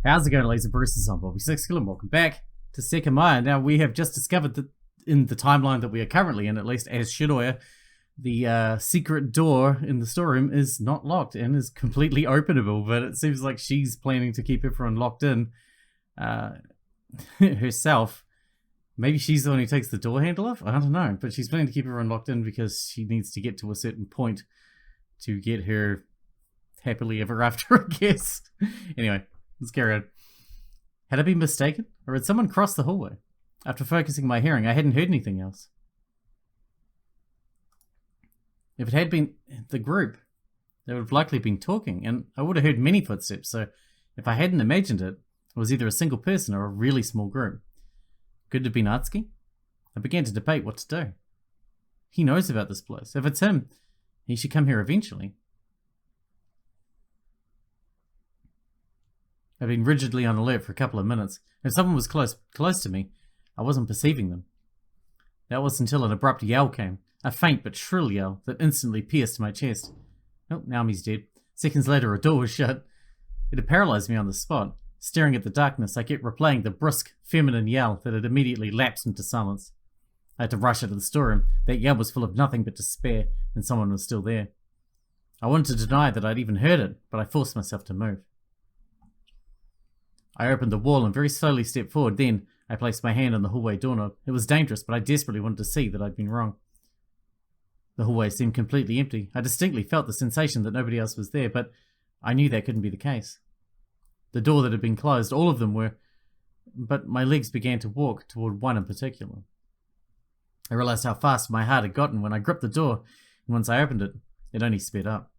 How's it going, Laser Bruce's on Bobby Sixkilla, and welcome back to Sekimeiya. Now, we have just discovered that in the timeline that we are currently in, at least as Shidoya, the secret door in the storeroom is not locked and is completely openable, but it seems like she's planning to keep everyone locked in herself. Maybe she's the one who takes the door handle off? I don't know, but she's planning to keep everyone locked in because she needs to get to a certain point to get her happily ever after, I guess. Anyway. Let's carry on. Had I been mistaken? Or had someone crossed the hallway? After focusing my hearing, I hadn't heard anything else. If it had been the group, they would have likely been talking, and I would have heard many footsteps, so if I hadn't imagined it, it was either a single person or a really small group. Could it have been Atsuki? I began to debate what to do. He knows about this place. If it's him, he should come here eventually. I'd been rigidly on alert for a couple of minutes. If someone was close to me, I wasn't perceiving them. That was until an abrupt yell came, a faint but shrill yell that instantly pierced my chest. Oh, Naomi's dead. Seconds later, a door was shut. It had paralyzed me on the spot. Staring at the darkness, I kept replaying the brusque, feminine yell that had immediately lapsed into silence. I had to rush out of the storeroom. That yell was full of nothing but despair, and someone was still there. I wanted to deny that I'd even heard it, but I forced myself to move. I opened the wall and very slowly stepped forward. Then I placed my hand on the hallway doorknob. It was dangerous, but I desperately wanted to see that I'd been wrong. The hallway seemed completely empty. I distinctly felt the sensation that nobody else was there, but I knew that couldn't be the case. The door that had been closed, all of them were, but my legs began to walk toward one in particular. I realized how fast my heart had gotten when I gripped the door, and once I opened it, it only sped up.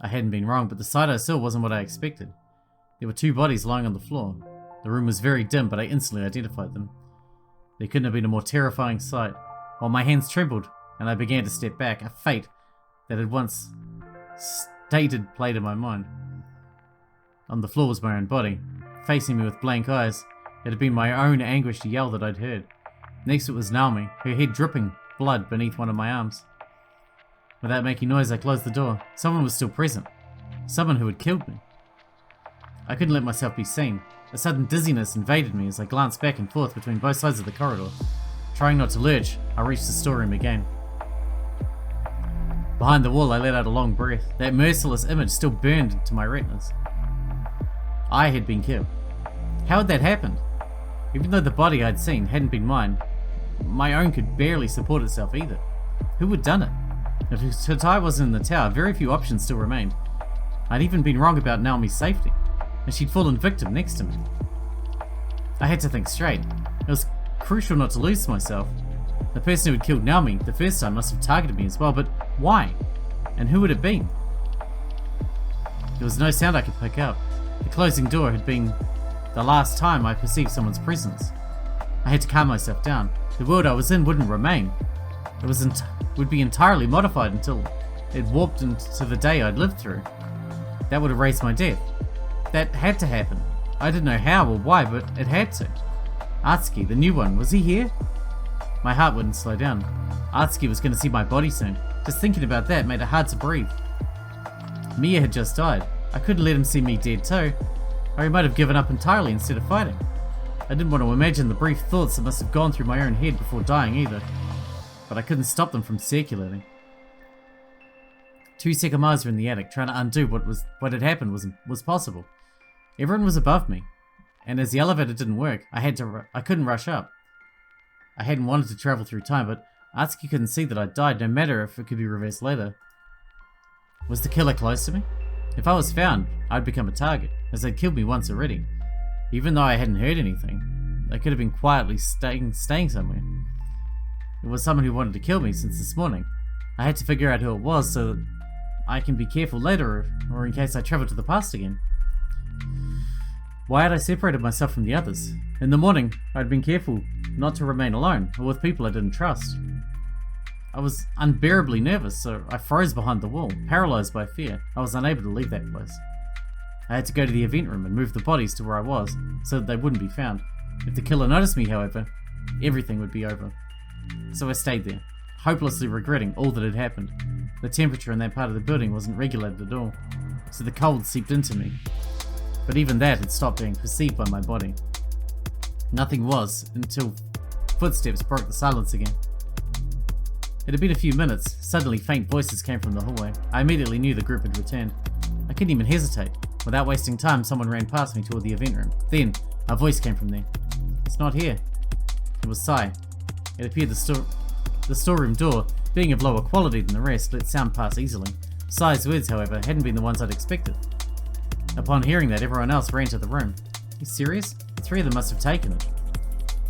I hadn't been wrong, but the sight I saw wasn't what I expected. There were two bodies lying on the floor. The room was very dim, but I instantly identified them. There couldn't have been a more terrifying sight. While my hands trembled and I began to step back, a fate that had once stated played in my mind. On the floor was my own body. Facing me with blank eyes, it had been my own anguished yell that I'd heard. Next it was Naomi, her head dripping blood beneath one of my arms. Without making noise, I closed the door. Someone was still present. Someone who had killed me. I couldn't let myself be seen. A sudden dizziness invaded me as I glanced back and forth between both sides of the corridor. Trying not to lurch, I reached the storeroom again. Behind the wall, I let out a long breath. That merciless image still burned into my retinas. I had been killed. How had that happened? Even though the body I'd seen hadn't been mine, my own could barely support itself either. Who had done it? If Tatai wasn't in the tower, very few options still remained. I'd even been wrong about Naomi's safety, and she'd fallen victim next to me. I had to think straight. It was crucial not to lose myself. The person who had killed Naomi the first time must have targeted me as well, but why? And who would it be? There was no sound I could pick up. The closing door had been the last time I perceived someone's presence. I had to calm myself down. The world I was in wouldn't remain. It would be entirely modified until it warped into the day I'd lived through. That would erase my death. That had to happen. I didn't know how or why, but it had to. Atsuki, the new one, was he here? My heart wouldn't slow down. Atsuki was going to see my body soon. Just thinking about that made it hard to breathe. Mia had just died. I couldn't let him see me dead too, or he might have given up entirely instead of fighting. I didn't want to imagine the brief thoughts that must have gone through my own head before dying either, but I couldn't stop them from circulating. Two Sekimeiyas were in the attic, trying to undo what had happened was possible. Everyone was above me, and as the elevator didn't work, I couldn't rush up. I hadn't wanted to travel through time, but Atsuki couldn't see that I'd died, no matter if it could be reversed later. Was the killer close to me? If I was found, I'd become a target, as they'd killed me once already. Even though I hadn't heard anything, they could have been quietly staying somewhere. It was someone who wanted to kill me since this morning. I had to figure out who it was so that I can be careful later, or in case I travel to the past again. Why had I separated myself from the others? In the morning, I'd been careful not to remain alone, or with people I didn't trust. I was unbearably nervous, so I froze behind the wall, paralyzed by fear. I was unable to leave that place. I had to go to the event room and move the bodies to where I was, so that they wouldn't be found. If the killer noticed me, however, everything would be over. So I stayed there, hopelessly regretting all that had happened. The temperature in that part of the building wasn't regulated at all, so the cold seeped into me. but even that had stopped being perceived by my body. Nothing was, until footsteps broke the silence again. It had been a few minutes. Suddenly faint voices came from the hallway. I immediately knew the group had returned. I couldn't even hesitate. Without wasting time, someone ran past me toward the event room. Then, a voice came from there. "It's not here." It was Sai. It appeared the storeroom door, being of lower quality than the rest, let sound pass easily. Sai's words, however, hadn't been the ones I'd expected. Upon hearing that, everyone else ran to the room. "Are you serious? The three of them must have taken it."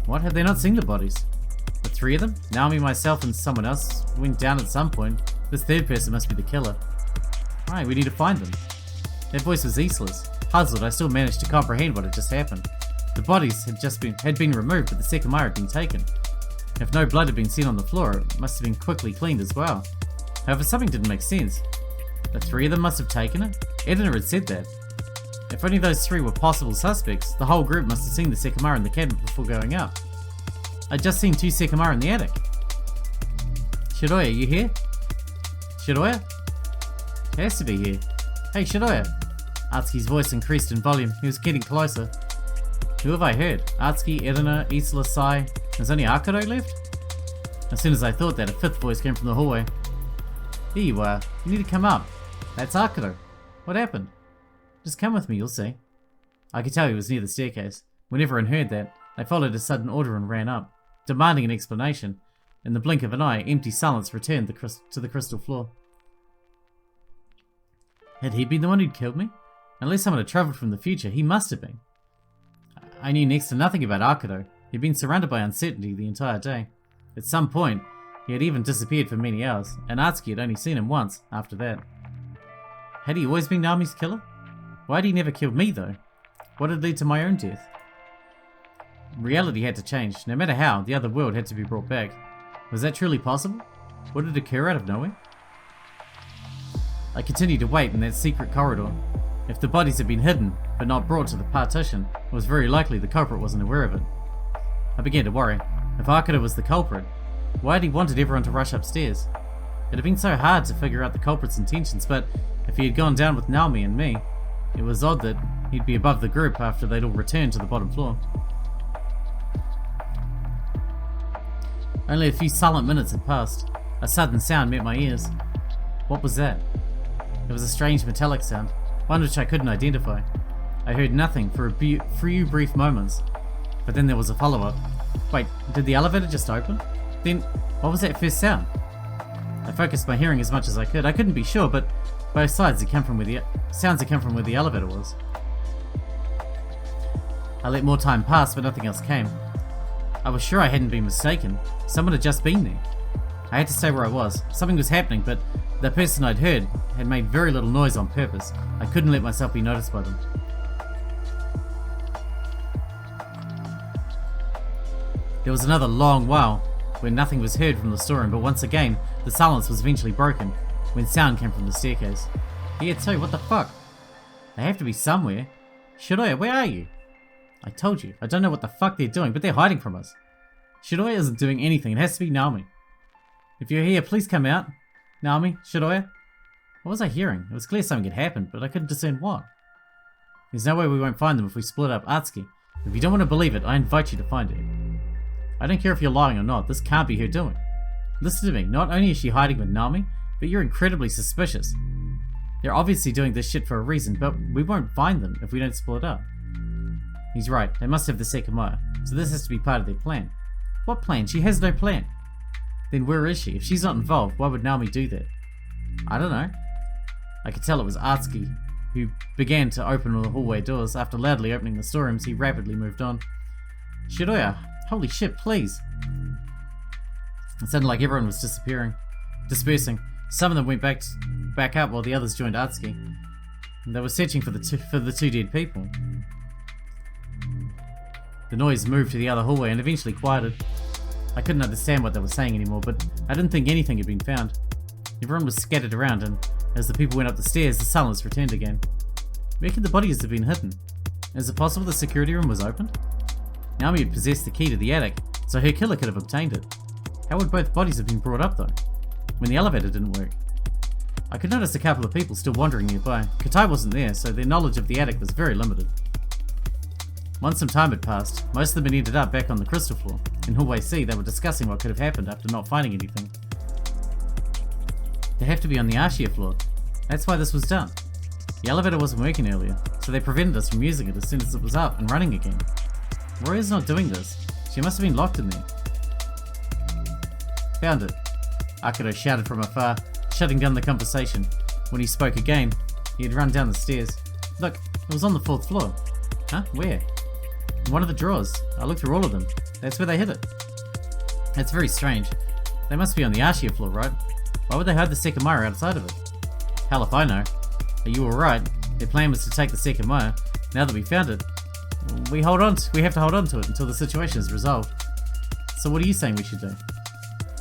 What? Had they not seen the bodies? The three of them? Naomi, myself, and someone else went down at some point. This third person must be the killer. Right, we need to find them. That voice was Isla's. Puzzled, I still managed to comprehend what had just happened. The bodies had been removed, but the Sekimeiya had been taken. If no blood had been seen on the floor, it must have been quickly cleaned as well. However, something didn't make sense. The three of them must have taken it? Edna had said that. If only those three were possible suspects, the whole group must have seen the Sekimeiya in the cabinet before going up. I'd just seen two Sekimeiya in the attic. Shiroya, you here? Shiroya? He has to be here. Hey, Shiroya. Atsuki's voice increased in volume. He was getting closer. Who have I heard? Atsuki, Edna, Isla, Sai. There's only Akiro left? As soon as I thought that, a fifth voice came from the hallway. Here you are. You need to come up. That's Akiro. What happened? Just come with me, you'll see. I could tell he was near the staircase. When everyone heard that, they followed his sudden order and ran up, demanding an explanation. In the blink of an eye, empty silence returned to the crystal floor. Had he been the one who'd killed me? Unless someone had travelled from the future, he must have been. I knew next to nothing about Akiro. He'd been surrounded by uncertainty the entire day. At some point, he had even disappeared for many hours, and Atsuki had only seen him once after that. Had he always been Naomi's killer? Why had he never killed me, though? What had led to my own death? Reality had to change. No matter how, the other world had to be brought back. Was that truly possible? Would it occur out of nowhere? I continued to wait in that secret corridor. If the bodies had been hidden, but not brought to the partition, it was very likely the culprit wasn't aware of it. I began to worry. If Akira was the culprit, why had he wanted everyone to rush upstairs? It had been so hard to figure out the culprit's intentions, but if he had gone down with Naomi and me, it was odd that he'd be above the group after they'd all returned to the bottom floor. Only a few silent minutes had passed. A sudden sound met my ears. What was that? It was a strange metallic sound, one which I couldn't identify. I heard nothing for a few brief moments, but then there was a follow-up. Wait, did the elevator just open? Then, what was that first sound? I focused my hearing as much as I could. I couldn't be sure, but both sides had come from where the sounds had come from where the elevator was. I let more time pass, but nothing else came. I was sure I hadn't been mistaken. Someone had just been there. I had to stay where I was. Something was happening, but the person I'd heard had made very little noise on purpose. I couldn't let myself be noticed by them. There was another long while when nothing was heard from the storeroom, but once again, the silence was eventually broken when sound came from the staircase. Here too, what the fuck? They have to be somewhere. Shiroya, where are you? I told you, I don't know what the fuck they're doing, but they're hiding from us. Shiroya isn't doing anything, it has to be Naomi. If you're here, please come out. Naomi, Shiroya? What was I hearing? It was clear something had happened, but I couldn't discern what. There's no way we won't find them if we split up. Atsuki, if you don't want to believe it, I invite you to find it. I don't care if you're lying or not, this can't be her doing. Listen to me, not only is she hiding with Naomi, but you're incredibly suspicious. They're obviously doing this shit for a reason, but we won't find them if we don't split up. He's right, they must have the Sekimeiya, so this has to be part of their plan. What plan? She has no plan. Then where is she? If she's not involved, why would Naomi do that? I don't know. I could tell it was Atsuki, who began to open all the hallway doors. After loudly opening the storerooms, he rapidly moved on. Shiroya, holy shit, please. It sounded like everyone was dispersing. Some of them went back up while the others joined Atsuki. They were searching for the two dead people. The noise moved to the other hallway and eventually quieted. I couldn't understand what they were saying anymore, but I didn't think anything had been found. Everyone was scattered around, and as the people went up the stairs, the silence returned again. Where could the bodies have been hidden? Is it possible the security room was opened? Naomi had possessed the key to the attic, so her killer could have obtained it. How would both bodies have been brought up though, when the elevator didn't work? I could notice a couple of people still wandering nearby. Katai wasn't there, so their knowledge of the attic was very limited. Once some time had passed, most of them had ended up back on the crystal floor. In hallway C, they were discussing what could have happened after not finding anything. They have to be on the Ashiya floor. That's why this was done. The elevator wasn't working earlier, so they prevented us from using it as soon as it was up and running again. Roya's not doing this. She must have been locked in there. Found it. Akudo shouted from afar, shutting down the conversation. When he spoke again, he had run down the stairs. Look, it was on the 4th floor. Huh? Where? In one of the drawers. I looked through all of them. That's where they hid it. That's very strange. They must be on the Ashiya floor, right? Why would they hide the Sekimeiya outside of it? Hell if I know. Are you alright? Their plan was to take the Sekimeiya. Now that we found it, we have to hold on to it until the situation is resolved. So what are you saying we should do?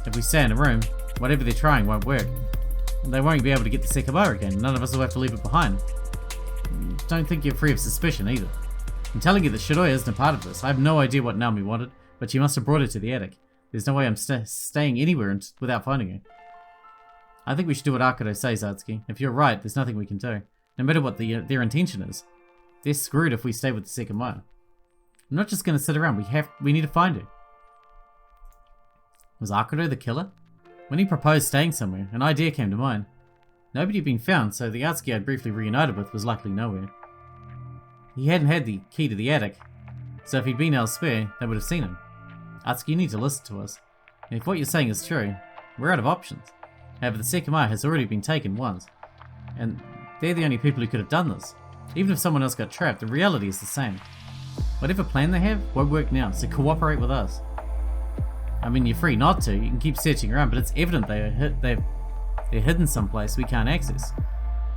If we stay in a room, whatever they're trying won't work. They won't be able to get the Sekimeiya again. None of us will have to leave it behind. Don't think you're free of suspicion either. I'm telling you that Shiroya isn't a part of this. I have no idea what Naomi wanted, but she must have brought her to the attic. There's no way I'm staying anywhere without finding her. I think we should do what Akudo says, Atsuki. If you're right, there's nothing we can do. No matter what their intention is. They're screwed if we stay with the Sekimeiya. I'm not just going to sit around. We need to find her. Was Akudo the killer? When he proposed staying somewhere, an idea came to mind. Nobody had been found, so the Atsuki I'd briefly reunited with was likely nowhere. He hadn't had the key to the attic, so if he'd been elsewhere, they would have seen him. Atsuki, you need to listen to us. And if what you're saying is true, we're out of options. However, the Sekimeiya has already been taken once, and they're the only people who could have done this. Even if someone else got trapped, the reality is the same. Whatever plan they have won't work now, so cooperate with us. I mean, you're free not to. You can keep searching around, but it's evident they're hidden someplace we can't access.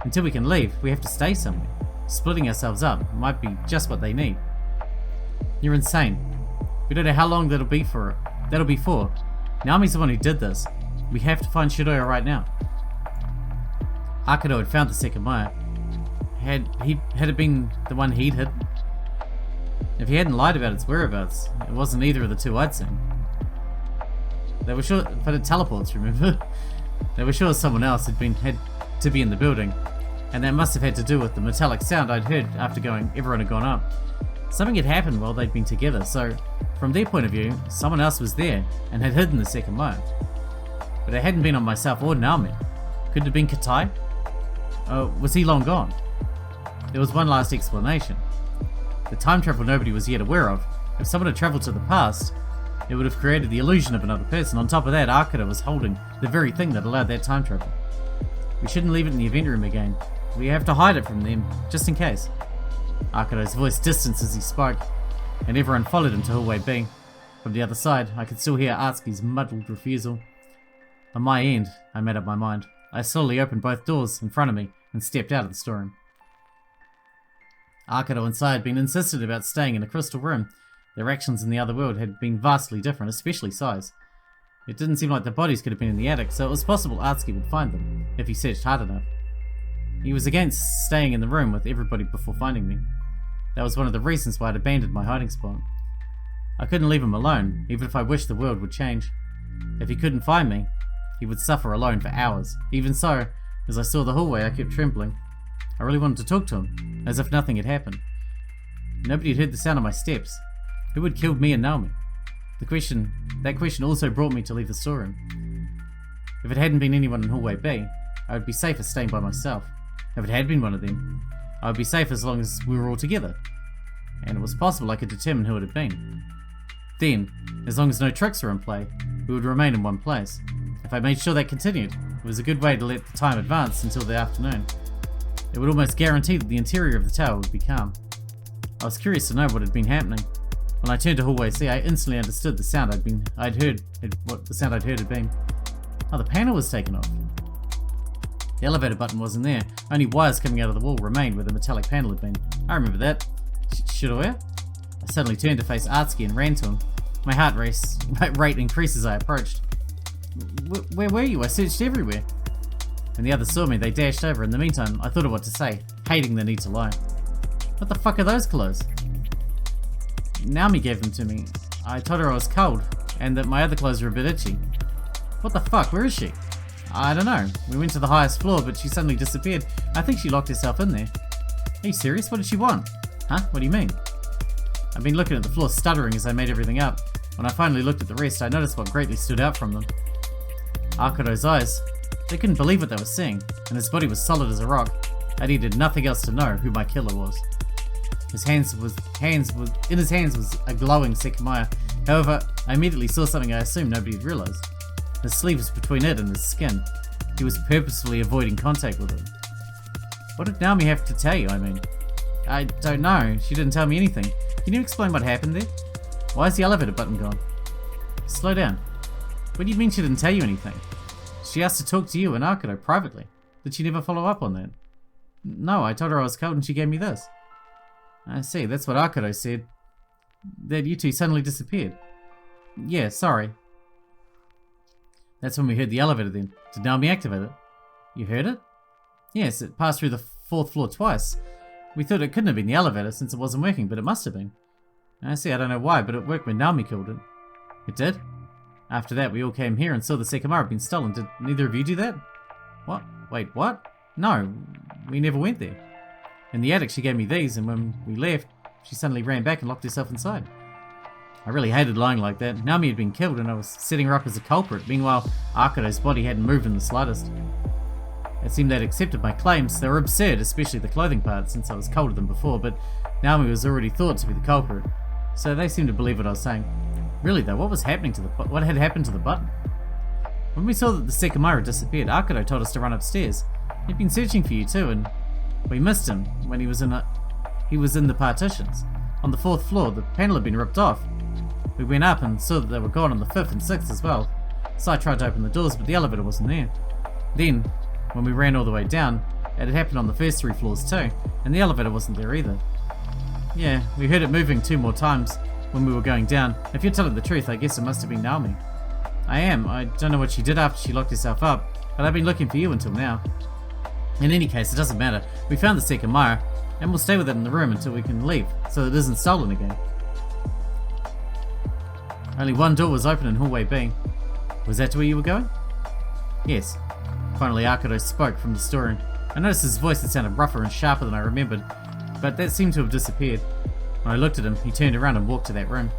Until we can leave, we have to stay somewhere. Splitting ourselves up might be just what they need. You're insane. We don't know how long that'll be for. Naomi's the one who did this. We have to find Shiroya right now. Akudo had found the Sekimeiya. Had it been the one he'd hidden? If he hadn't lied about its whereabouts, it wasn't either of the two I'd seen. They were sure, but it teleports, remember? They were sure someone else had to be in the building, and that must have had to do with the metallic sound I'd heard after everyone had gone up. Something had happened while they'd been together, so from their point of view, someone else was there and had hidden the Sekimeiya. But it hadn't been on myself or Naomi. Could it have been Katai? Was he long gone? There was one last explanation. The time travel nobody was yet aware of. If someone had travelled to the past, it would have created the illusion of another person. On top of that, Akudo was holding the very thing that allowed that time travel. We shouldn't leave it in the event room again. We have to hide it from them, just in case. Akudo's voice distanced as he spoke, and everyone followed him to hallway B. From the other side, I could still hear Atsuki's muddled refusal. On my end, I made up my mind. I slowly opened both doors in front of me and stepped out of the storeroom. Akudo and Sai had been insistent about staying in a crystal room. Their actions in the other world had been vastly different, especially Sai's. It didn't seem like the bodies could have been in the attic, so it was possible Atsuki would find them, if he searched hard enough. He was against staying in the room with everybody before finding me. That was one of the reasons why I'd abandoned my hiding spot. I couldn't leave him alone, even if I wished the world would change. If he couldn't find me, he would suffer alone for hours. Even so, as I saw the hallway, I kept trembling. I really wanted to talk to him, as if nothing had happened. Nobody had heard the sound of my steps. Who had killed me and Naomi? That question also brought me to leave the storeroom. If it hadn't been anyone in hallway B, I would be safer staying by myself. If it had been one of them, I would be safe as long as we were all together. And it was possible I could determine who it had been. Then, as long as no tricks were in play, we would remain in one place. If I made sure that continued, it was a good way to let the time advance until the afternoon. It would almost guarantee that the interior of the tower would be calm. I was curious to know what had been happening. When I turned to hallway C, I instantly understood the sound what the sound I'd heard had been. Oh, the panel was taken off. The elevator button wasn't there. Only wires coming out of the wall remained where the metallic panel had been. I remember that. Shiroya? I suddenly turned to face Atsuki and ran to him. My heart rate increased as I approached. Where were you? I searched everywhere. When the others saw me, they dashed over. In the meantime, I thought of what to say, hating the need to lie. What the fuck are those clothes? Naomi gave them to me. I told her I was cold, and that my other clothes were a bit itchy. What the fuck? Where is she? I don't know. We went to the highest floor, but she suddenly disappeared. I think she locked herself in there. Are you serious? What did she want? Huh? What do you mean? I've been looking at the floor, stuttering as I made everything up. When I finally looked at the rest, I noticed what greatly stood out from them. Akuto's eyes. They couldn't believe what they were seeing, and his body was solid as a rock. I needed nothing else to know who my killer was. In his hands was a glowing Sekimeiya. However, I immediately saw something I assumed nobody had realized. His sleeve was between it and his skin. He was purposefully avoiding contact with it. What did Naomi have to tell you, I mean? I don't know. She didn't tell me anything. Can you explain what happened there? Why is the elevator button gone? Slow down. What do you mean she didn't tell you anything? She asked to talk to you and Akuto privately. Did she never follow up on that? No, I told her I was cold and she gave me this. I see, that's what Akuto said. That you two suddenly disappeared. Yeah, sorry. That's when we heard the elevator then. Did Naomi activate it? You heard it? Yes, it passed through the 4th floor twice. We thought it couldn't have been the elevator since it wasn't working, but it must have been. I see, I don't know why, but it worked when Naomi killed it. It did? After that, we all came here and saw the Sekimeiya had been stolen. Did neither of you do that? What? Wait, what? No, we never went there. In the attic, she gave me these, and when we left, she suddenly ran back and locked herself inside. I really hated lying like that. Naomi had been killed, and I was setting her up as a culprit. Meanwhile, Akuto's body hadn't moved in the slightest. It seemed they'd accepted my claims. They were absurd, especially the clothing part, since I was colder than before, but Naomi was already thought to be the culprit. So they seemed to believe what I was saying. Really though, what had happened to the button? When we saw that the Sekimeiya had disappeared, Akuto told us to run upstairs. He'd been searching for you too, and we missed him when he was in the partitions. On the 4th floor, the panel had been ripped off. We went up and saw that they were gone on the 5th and 6th as well. So I tried to open the doors, but the elevator wasn't there. Then, when we ran all the way down, it had happened on the first 3 floors too, and the elevator wasn't there either. Yeah, we heard it moving 2 more times when we were going down. If you're telling the truth, I guess it must have been Naomi. I am. I don't know what she did after she locked herself up, but I've been looking for you until now. In any case, it doesn't matter. We found the Sekimeiya, and we'll stay with it in the room until we can leave, so it isn't stolen again. Only one door was open in hallway B. Was that to where you were going? Yes. Finally, Akuto spoke from the storeroom. I noticed his voice had sounded rougher and sharper than I remembered, but that seemed to have disappeared. When I looked at him, he turned around and walked to that room.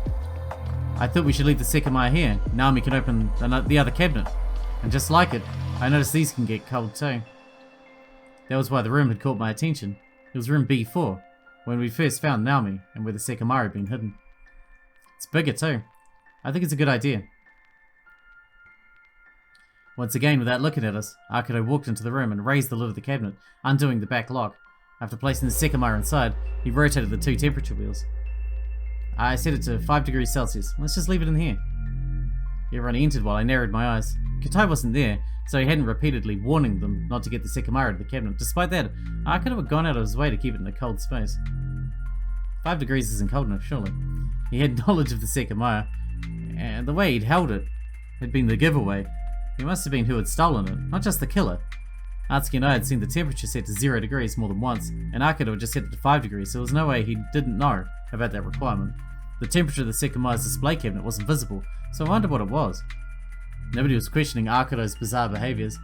I thought we should leave the Sekimeiya here. Naomi can open the other cabinet. And just like it, I noticed these can get cold too. That was why the room had caught my attention. It was room B4, when we first found Naomi and where the Sekimeiya had been hidden. It's bigger too. I think it's a good idea. Once again, without looking at us, Akuto walked into the room and raised the lid of the cabinet, undoing the back lock. After placing the Sekimeiya inside, he rotated the 2 temperature wheels. I set it to 5 degrees Celsius. Let's just leave it in here. Everyone entered while I narrowed my eyes. Katai wasn't there, so he hadn't repeatedly warning them not to get the Sekimeiya out of the cabinet. Despite that, Akuto had gone out of his way to keep it in a cold space. 5 degrees isn't cold enough, surely. He had knowledge of the Sekimeiya, and the way he'd held it had been the giveaway. He must have been who had stolen it, not just the killer. Atsuki and I had seen the temperature set to 0 degrees more than once, and Akuto had just set it to 5 degrees, so there was no way he didn't know about that requirement. The temperature of the Sekimeiya's display cabinet wasn't visible, so I wondered what it was. Nobody was questioning Akuto's bizarre behaviours.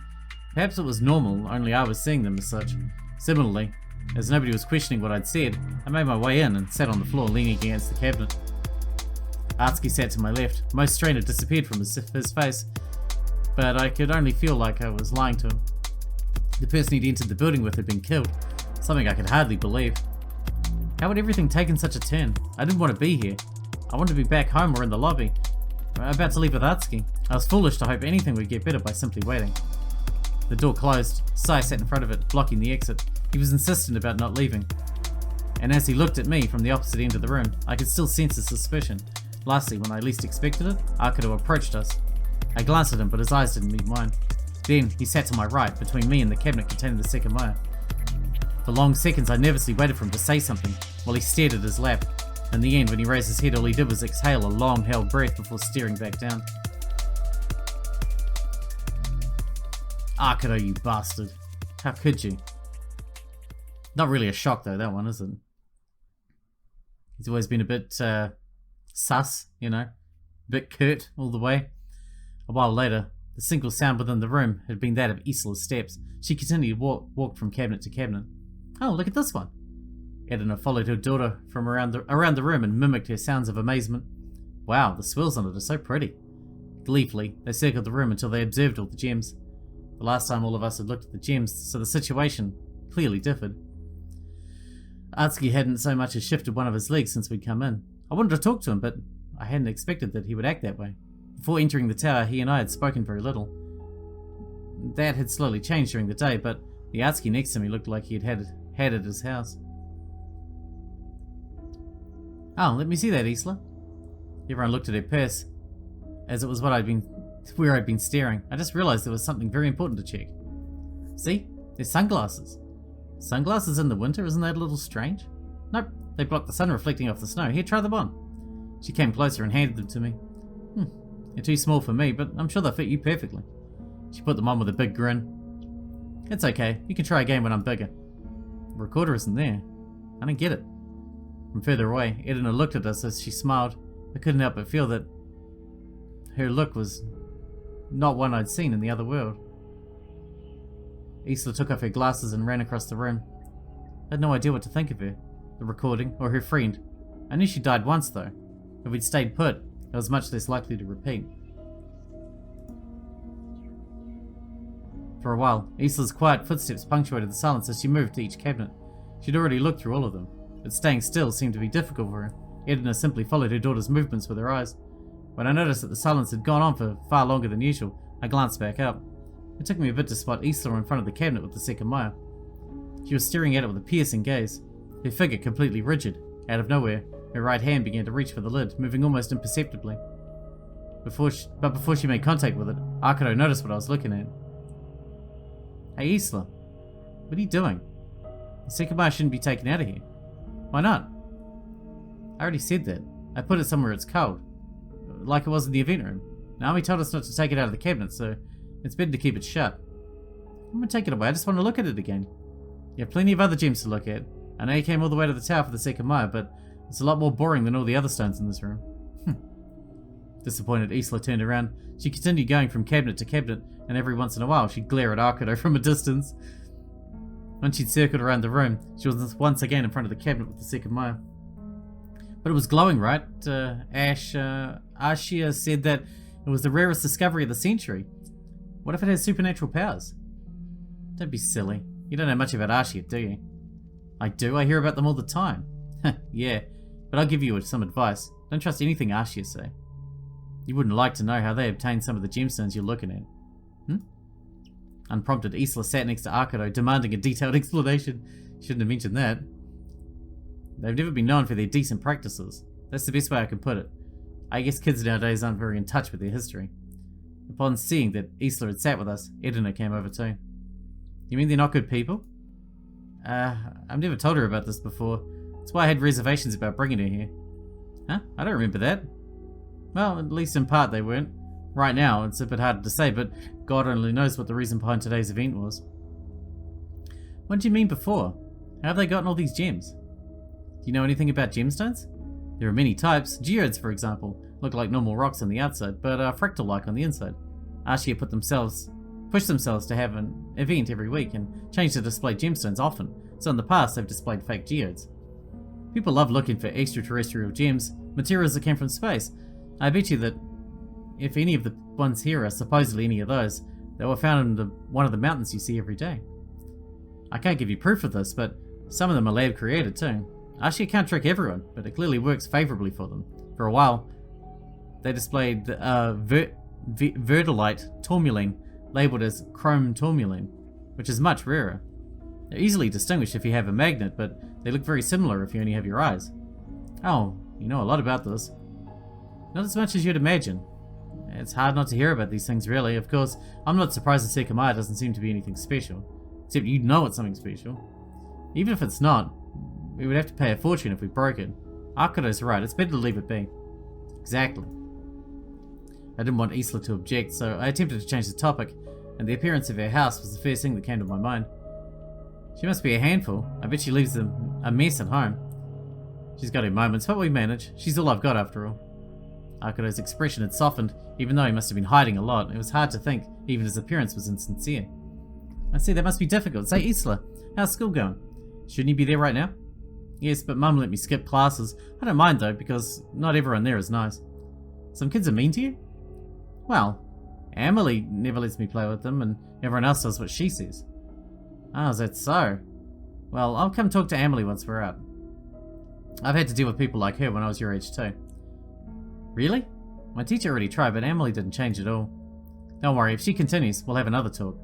Perhaps it was normal, only I was seeing them as such. Similarly, as nobody was questioning what I'd said, I made my way in and sat on the floor leaning against the cabinet. Atsuki sat to my left. Most strain had disappeared from his face, but I could only feel like I was lying to him. The person he'd entered the building with had been killed, something I could hardly believe. How had everything taken such a turn? I didn't want to be here. I wanted to be back home or in the lobby. About to leave with Atsuki. I was foolish to hope anything would get better by simply waiting. The door closed. Sai sat in front of it, blocking the exit. He was insistent about not leaving. And as he looked at me from the opposite end of the room, I could still sense his suspicion. Lastly, when I least expected it, Akuto approached us. I glanced at him, but his eyes didn't meet mine. Then, he sat to my right, between me and the cabinet containing the Sekimeiya. For long seconds, I nervously waited for him to say something, while he stared at his lap. In the end, when he raised his head, all he did was exhale a long-held breath before staring back down. Akuto, you bastard. How could you? Not really a shock, though, that one, is it? He's always been a bit, sus, you know? A bit curt all the way. A while later, the The single sound within the room had been that of Isla's steps. She continued to walk from cabinet to cabinet. Oh, look at this one. Edna followed her daughter from around the room and mimicked her sounds of amazement. Wow, the swirls on it are so pretty. Gleefully, they circled the room until they observed all the gems. The last time all of us had looked at the gems, so the situation clearly differed. Atsuki hadn't so much as shifted one of his legs since we'd come in. I wanted to talk to him, but I hadn't expected that he would act that way. Before entering the tower, he and I had spoken very little. That had slowly changed during the day, but the Atsuki next to me looked like he had it at his house. Oh, let me see that, Isla. Everyone looked at her purse, as it was where I'd been staring. I just realized there was something very important to check. See? There's sunglasses. Sunglasses in the winter, isn't that a little strange? Nope, they block the sun reflecting off the snow. Here, try them on. She came closer and handed them to me. They're too small for me, but I'm sure they'll fit you perfectly. She put them on with a big grin. It's okay, you can try again when I'm bigger. The recorder isn't there. I don't get it. From further away, Edna looked at us as she smiled. I couldn't help but feel that her look was not one I'd seen in the other world. Isla took off her glasses and ran across the room. I had no idea what to think of her, the recording, or her friend. I knew she died once though. If we'd stayed put, it was much less likely to repeat. For a while, Isla's quiet footsteps punctuated the silence as she moved to each cabinet. She'd already looked through all of them, but staying still seemed to be difficult for her. Edna simply followed her daughter's movements with her eyes. When I noticed that the silence had gone on for far longer than usual, I glanced back up. It took me a bit to spot Isla in front of the cabinet with the Sekimeiya. She was staring at it with a piercing gaze, her figure completely rigid. Out of nowhere, her right hand began to reach for the lid, moving almost imperceptibly. Before she made contact with it, Arcado noticed what I was looking at. Hey Isla, what are you doing? The Sekimeiya shouldn't be taken out of here. Why not? I already said that. I put it somewhere it's cold. Like it was in the event room. Naomi told us not to take it out of the cabinet, so it's better to keep it shut. I'm gonna take it away, I just want to look at it again. You have plenty of other gems to look at. I know you came all the way to the tower for the Sekimeiya, but it's a lot more boring than all the other stones in this room. Disappointed, Isla turned around. She continued going from cabinet to cabinet, and every once in a while she'd glare at Arcado from a distance. Once she'd circled around the room, she was once again in front of the cabinet with the Sekimeiya. But it was glowing, right? Ashiya said that it was the rarest discovery of the century. What if it has supernatural powers? Don't be silly. You don't know much about Ashiya, do you? I do. I hear about them all the time. Yeah, but I'll give you some advice. Don't trust anything Ashiya say. You wouldn't like to know how they obtained some of the gemstones you're looking at. Unprompted, Isla sat next to Arcado, demanding a detailed explanation. Shouldn't have mentioned that. They've never been known for their decent practices. That's the best way I can put it. I guess kids nowadays aren't very in touch with their history. Upon seeing that Isla had sat with us, Edna came over too. You mean they're not good people? I've never told her about this before. That's why I had reservations about bringing her here. Huh? I don't remember that. Well, at least in part they weren't. Right now, it's a bit harder to say, but God only knows what the reason behind today's event was. What did you mean before? How have they gotten all these gems? Do you know anything about gemstones? There are many types. Geodes, for example, look like normal rocks on the outside, but are fractal-like on the inside. Ashiya pushed themselves to have an event every week and changed to display gemstones often, so in the past they've displayed fake geodes. People love looking for extraterrestrial gems, materials that came from space. I bet you that if any of the ones here are supposedly any of those, they were found in one of the mountains you see every day. I can't give you proof of this, but some of them are lab created too. Ashiya can't trick everyone, but it clearly works favorably for them. For a while, they displayed verdolite tourmaline, labeled as chrome tourmaline, which is much rarer. They're easily distinguished if you have a magnet, but they look very similar if you only have your eyes. Oh, you know a lot about this. Not as much as you'd imagine. It's hard not to hear about these things, really. Of course, I'm not surprised the Sekimeiya doesn't seem to be anything special. Except you'd know it's something special. Even if it's not, we would have to pay a fortune if we broke it. Arcado's right, it's better to leave it be. Exactly. I didn't want Isla to object, so I attempted to change the topic, and the appearance of her house was the first thing that came to my mind. She must be a handful. I bet she leaves a mess at home. She's got her moments, but we manage. She's all I've got after all. Akuto's expression had softened, even though he must have been hiding a lot. It was hard to think, even his appearance was insincere. I see, that must be difficult. Say, Isla, how's school going? Shouldn't you be there right now? Yes, but Mum let me skip classes. I don't mind though, because not everyone there is nice. Some kids are mean to you? Well, Emily never lets me play with them, and everyone else does what she says. Oh, is that so? Well, I'll come talk to Emily once we're out. I've had to deal with people like her when I was your age too. Really? My teacher already tried, but Emily didn't change at all. Don't worry, if she continues, we'll have another talk.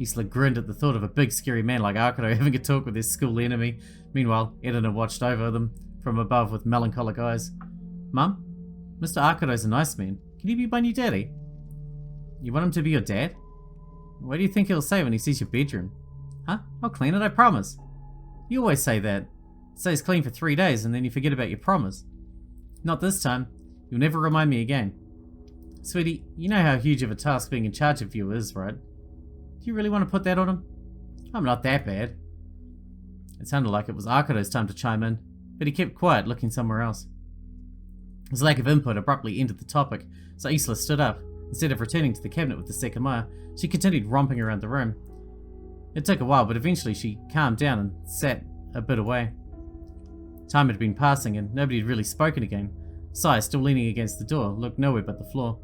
Isla grinned at the thought of a big scary man like Akuto having a talk with his school enemy. Meanwhile, Edina watched over them from above with melancholic eyes. Mum, Mr. Akuto's a nice man. Can he be my new daddy? You want him to be your dad? What do you think he'll say when he sees your bedroom? Huh? I'll clean it, I promise. You always say that. It stays clean for 3 days and then you forget about your promise. Not this time. You'll never remind me again. Sweetie, you know how huge of a task being in charge of you is, right? Do you really want to put that on him? I'm not that bad. It sounded like it was Akuto's time to chime in, but he kept quiet, looking somewhere else. His lack of input abruptly ended the topic, so Isla stood up. Instead of returning to the cabinet with the Sekimeiya, she continued romping around the room. It took a while, but eventually she calmed down and sat a bit away. Time had been passing and nobody had really spoken again. Sai, still leaning against the door, looked nowhere but the floor.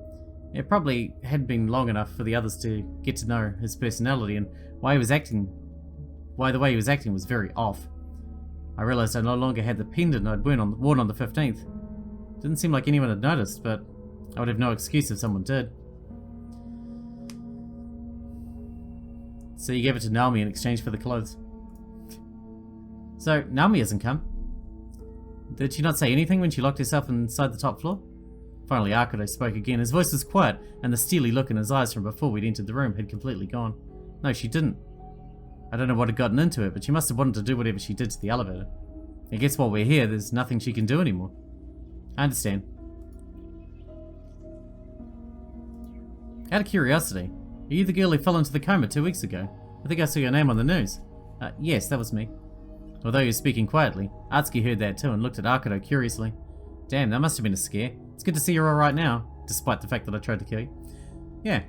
It probably hadn't been long enough for the others to get to know his personality and why the way he was acting was very off. I realized I no longer had the pendant I'd worn on the 15th. Didn't seem like anyone had noticed, but I would have no excuse if someone did. So you gave it to Naomi in exchange for the clothes. So, Naomi hasn't come. Did she not say anything when she locked herself inside the top floor? Finally, Akuto spoke again. His voice was quiet, and the steely look in his eyes from before we'd entered the room had completely gone. No, she didn't. I don't know what had gotten into her, but she must have wanted to do whatever she did to the elevator. I guess while we're here, there's nothing she can do anymore. I understand. Out of curiosity, are you the girl who fell into the coma 2 weeks ago? I think I saw your name on the news. Yes, that was me. Although he was speaking quietly, Atsuki heard that too and looked at Akuto curiously. Damn, that must have been a scare. It's good to see you're alright now, despite the fact that I tried to kill you. Yeah.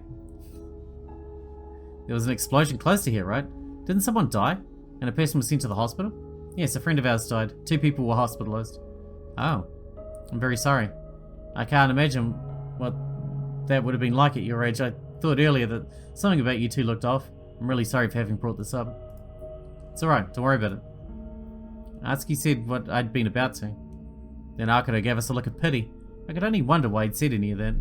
There was an explosion close to here, right? Didn't someone die? And a person was sent to the hospital? Yes, a friend of ours died. 2 people were hospitalized. Oh. I'm very sorry. I can't imagine what that would have been like at your age. I thought earlier that something about you two looked off. I'm really sorry for having brought this up. It's alright, don't worry about it. Atsuki said what I'd been about to. Then Akuto gave us a look of pity. I could only wonder why he'd said any of that.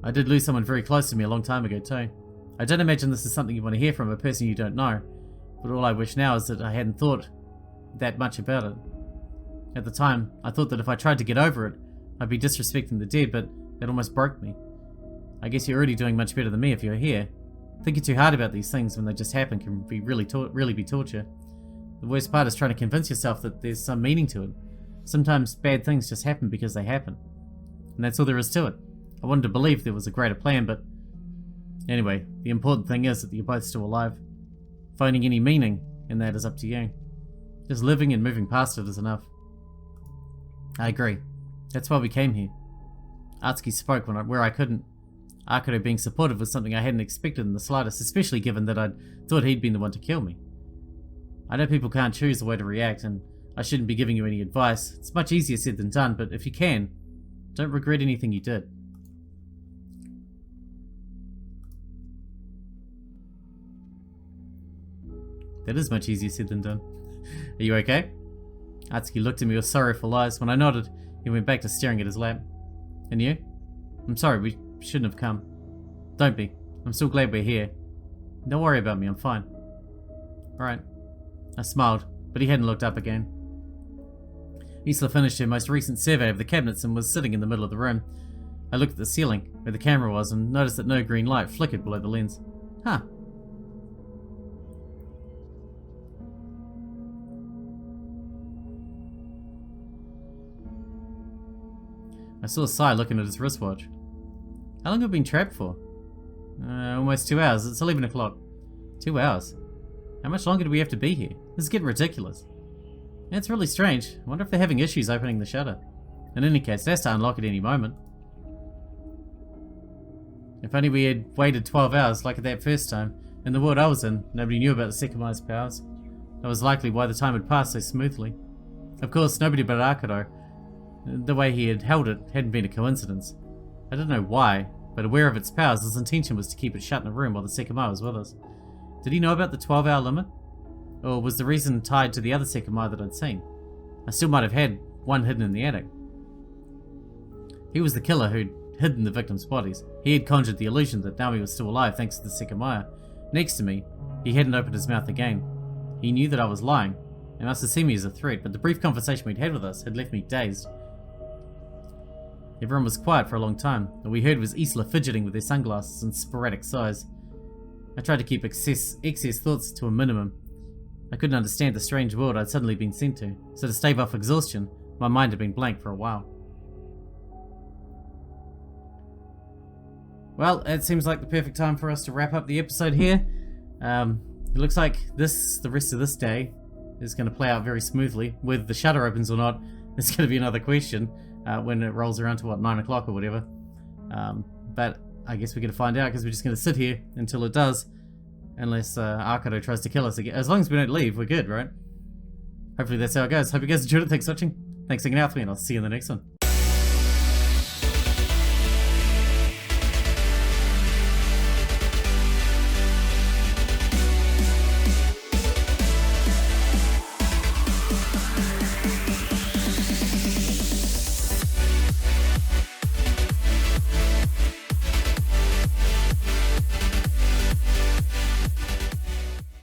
I did lose someone very close to me a long time ago too. I don't imagine this is something you want to hear from a person you don't know, but all I wish now is that I hadn't thought that much about it. At the time, I thought that if I tried to get over it, I'd be disrespecting the dead, but that almost broke me. I guess you're already doing much better than me if you're here. Thinking too hard about these things when they just happen can be really be torture. The worst part is trying to convince yourself that there's some meaning to it. Sometimes bad things just happen because they happen. And that's all there is to it. I wanted to believe there was a greater plan, but... Anyway, the important thing is that you're both still alive. Finding any meaning in that is up to you. Just living and moving past it is enough. I agree. That's why we came here. Atsuki spoke where I couldn't. Akuto being supportive was something I hadn't expected in the slightest, especially given that I'd thought he'd been the one to kill me. I know people can't choose the way to react, and I shouldn't be giving you any advice. It's much easier said than done, but if you can, don't regret anything you did. That is much easier said than done. Are you okay? Atsuki looked at me with sorrowful eyes. When I nodded, he went back to staring at his lap. And you? I'm sorry, we shouldn't have come. Don't be. I'm still glad we're here. Don't worry about me, I'm fine. Alright. I smiled, but he hadn't looked up again. Isla finished her most recent survey of the cabinets and was sitting in the middle of the room. I looked at the ceiling, where the camera was, and noticed that no green light flickered below the lens. Huh. I saw Sai looking at his wristwatch. How long have we been trapped for? Almost 2 hours. It's 11 o'clock. 2 hours? How much longer do we have to be here? This is getting ridiculous. Yeah, it's really strange. I wonder if they're having issues opening the shutter. In any case, that's to unlock at any moment. If only we had waited 12 hours like at that first time. In the world I was in, nobody knew about the Sekimeiya's powers. That was likely why the time had passed so smoothly. Of course, nobody but Curator. The way he had held it hadn't been a coincidence. I don't know why, but aware of its powers, his intention was to keep it shut in a room while the Sekimeiya was with us. Did he know about the 12-hour limit? Or was the reason tied to the other Sekimeiya that I'd seen? I still might have had one hidden in the attic. He was the killer who'd hidden the victims' bodies. He had conjured the illusion that now he was still alive thanks to the Sekimeiya. Next to me, he hadn't opened his mouth again. He knew that I was lying. He must have seen me as a threat, but the brief conversation we'd had with us had left me dazed. Everyone was quiet for a long time. All we heard was Isla fidgeting with their sunglasses and sporadic sighs. I tried to keep excess thoughts to a minimum. I couldn't understand the strange world I'd suddenly been sent to, so to stave off exhaustion, my mind had been blank for a while. Well, it seems like the perfect time for us to wrap up the episode here. It looks like the rest of this day is going to play out very smoothly. Whether the shutter opens or not is going to be another question when it rolls around to, 9 o'clock or whatever. But I guess we're going to find out because we're just going to sit here until it does. Unless Curator tries to kill us again. As long as we don't leave, we're good, right? Hopefully that's how it goes. Hope you guys enjoyed it. Thanks for watching. Thanks for hanging out with me, and I'll see you in the next one.